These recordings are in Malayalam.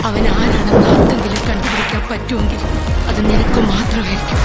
അവൻ ആരാണെന്ന് ആർക്കെങ്കിലും കണ്ടുപിടിക്കാൻ പറ്റുമെങ്കിൽ അത് നിനക്ക് മാത്രമായിരിക്കും.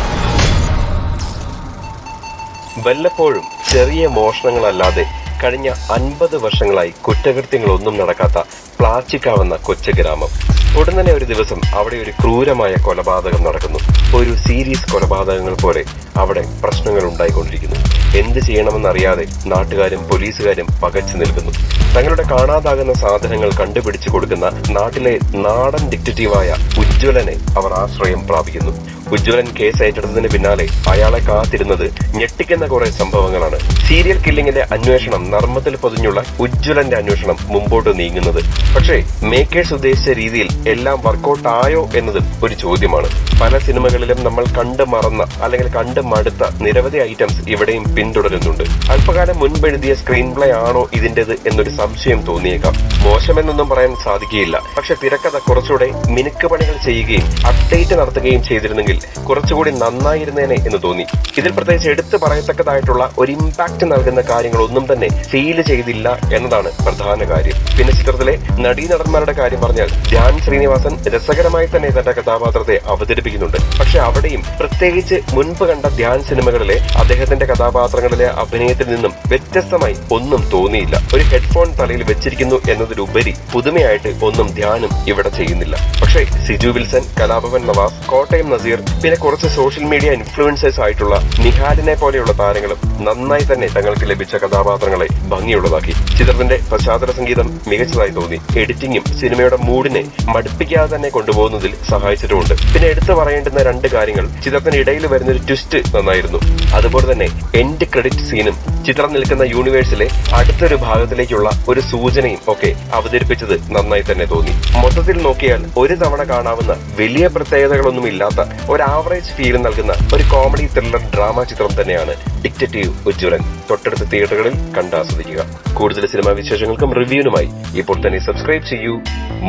വല്ലപ്പോഴും ചെറിയ മോഷണങ്ങളല്ലാതെ കഴിഞ്ഞ 50 വർഷങ്ങളായി കുറ്റകൃത്യങ്ങളൊന്നും നടക്കാത്ത പ്ലാച്ചിക്കാവുന്ന കൊച്ചു ഗ്രാമം. ഉടൻ തന്നെ ഒരു ദിവസം അവിടെ ഒരു ക്രൂരമായ കൊലപാതകം നടക്കുന്നു. ഒരു സീരീസ് കൊലപാതകങ്ങൾ പോലെ അവിടെ പ്രശ്നങ്ങൾ ഉണ്ടായിക്കൊണ്ടിരിക്കുന്നു. എന്ത് ചെയ്യണമെന്നറിയാതെ നാട്ടുകാരും പോലീസുകാരും പകച്ചു നിൽക്കുന്നു. തങ്ങളുടെ കാണാതാകുന്ന സാധനങ്ങൾ കണ്ടുപിടിച്ചു കൊടുക്കുന്ന നാട്ടിലെ നാടൻ ഡിറ്റക്റ്റീവായ ഉജ്ജ്വലനെ അവർ ആശ്രയം പ്രാപിക്കുന്നു. ഉജ്ജ്വലൻ കേസ് ഏറ്റെടുത്തതിന് പിന്നാലെ അയാളെ കാത്തിരുന്നത് ഞെട്ടിക്കുന്ന കുറെ സംഭവങ്ങളാണ്. സീരിയൽ കില്ലിങ്ങിന്റെ അന്വേഷണം നർമ്മത്തിൽ പൊതിഞ്ഞുള്ള ഉജ്ജ്വലന്റെ അന്വേഷണം മുമ്പോട്ട് നീങ്ങുന്നത്. പക്ഷേ മേക്കേഴ്സ് ഉദ്ദേശിച്ച രീതിയിൽ എല്ലാം വർക്കൗട്ട് ആയോ എന്നതും ഒരു ചോദ്യമാണ്. പല സിനിമകളിലും നമ്മൾ കണ്ടു മറന്ന അല്ലെങ്കിൽ കണ്ടു മടുത്ത നിരവധി ഐറ്റംസ് ഇവിടെയും പിന്തുടരുന്നുണ്ട്. അല്പകാലം മുൻപെഴുതിയ സ്ക്രീൻ പ്ലേ ആണോ ഇതിന്റേത് എന്നൊരു സംശയം തോന്നിയേക്കാം. മോശമെന്നൊന്നും പറയാൻ സാധിക്കുകയില്ല. പക്ഷെ തിരക്കഥ കുറച്ചുകൂടെ മിനുക്കുപണികൾ ചെയ്യുകയും അപ്ഡേറ്റ് നടത്തുകയും ചെയ്തിരുന്നെങ്കിൽ കുറച്ചുകൂടി നന്നായിരുന്നേനെ എന്ന് തോന്നി. ഇതിൽ പ്രത്യേകിച്ച് എടുത്തു പറയത്തക്കതായിട്ടുള്ള ഒരു ഇമ്പാക്ട് നൽകുന്ന കാര്യങ്ങളൊന്നും തന്നെ ഫീൽ ചെയ്തില്ല എന്നതാണ് പ്രധാന കാര്യം. പിന്നെ ചിത്രത്തിലെ നടീനടന്മാരുടെ കാര്യം പറഞ്ഞാൽ ധ്യാൻ ശ്രീനിവാസൻ രസകരമായി തന്നെ തന്റെ കഥാപാത്രത്തെ അവതരിപ്പിക്കുന്നുണ്ട്. പക്ഷെ അവിടെയും പ്രത്യേകിച്ച് മുൻപ് കണ്ട ധ്യാൻ സിനിമകളിലെ അദ്ദേഹത്തിന്റെ കഥാപാത്രങ്ങളിലെ അഭിനയത്തിൽ നിന്നും വ്യത്യസ്തമായി ഒന്നും തോന്നിയില്ല. ഒരു ഹെഡ്ഫോൺ തലയിൽ വെച്ചിരിക്കുന്നു എന്നതിലുപരി പുതുമയായിട്ട് ഒന്നും ധ്യാനും ഇവിടെ ചെയ്യുന്നില്ല. പക്ഷേ സിജു വിൽസൺ, കലാഭവൻ നവാസ്, കോട്ടയം നസീർ, പിന്നെ കുറച്ച് സോഷ്യൽ മീഡിയ ഇൻഫ്ലുവൻസേഴ്സ് ആയിട്ടുള്ള നിഹാലിനെ പോലെയുള്ള താരങ്ങളും നന്നായി തന്നെ തങ്ങൾക്ക് ലഭിച്ച കഥാപാത്രങ്ങളെ ഭംഗിയുള്ളതാക്കി. ചിത്രത്തിന്റെ പശ്ചാത്തല സംഗീതം മികച്ചതായി തോന്നി. എഡിറ്റിംഗും സിനിമയുടെ മൂഡിനെ മടുപ്പിക്കാതെ തന്നെ കൊണ്ടുപോകുന്നതിൽ സഹായിച്ചിട്ടുമുണ്ട്. പിന്നെ എടുത്തു പറയേണ്ടുന്ന 2 കാര്യങ്ങൾ: ചിത്രത്തിന് ഇടയിൽ വരുന്നൊരു ട്വിസ്റ്റ് നന്നായിരുന്നു. അതുപോലെ തന്നെ എൻഡ് ക്രെഡിറ്റ് സീനും ചിത്രം നിൽക്കുന്ന യൂണിവേഴ്സിലെ അടുത്തൊരു ഭാഗത്തിലേക്കുള്ള ഒരു സൂചനയും ഒക്കെ അവതരിപ്പിച്ചത് നന്നായി തന്നെ തോന്നി. മൊത്തത്തിൽ നോക്കിയാൽ ഒരു തവണ കാണാവുന്ന വലിയ പ്രത്യേകതകളൊന്നും ഇല്ലാത്ത ഒരു ആവറേജ് ഫീൽ നൽകുന്ന ഒരു കോമഡി ത്രില്ലർ ഡ്രാമ ചിത്രം തന്നെയാണ് ഡിറ്റക്റ്റീവ് ഉജ്ജ്വലൻ. തൊട്ടടുത്ത തിയേറ്ററുകളിൽ കണ്ടാസ്വദിക്കുക. കൂടുതൽ സിനിമാ വിശേഷങ്ങൾക്കും റിവ്യൂവിനുമായി ഇപ്പോൾ തന്നെ സബ്സ്ക്രൈബ് ചെയ്യൂ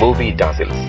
മൂവി ടാസിൽസ്.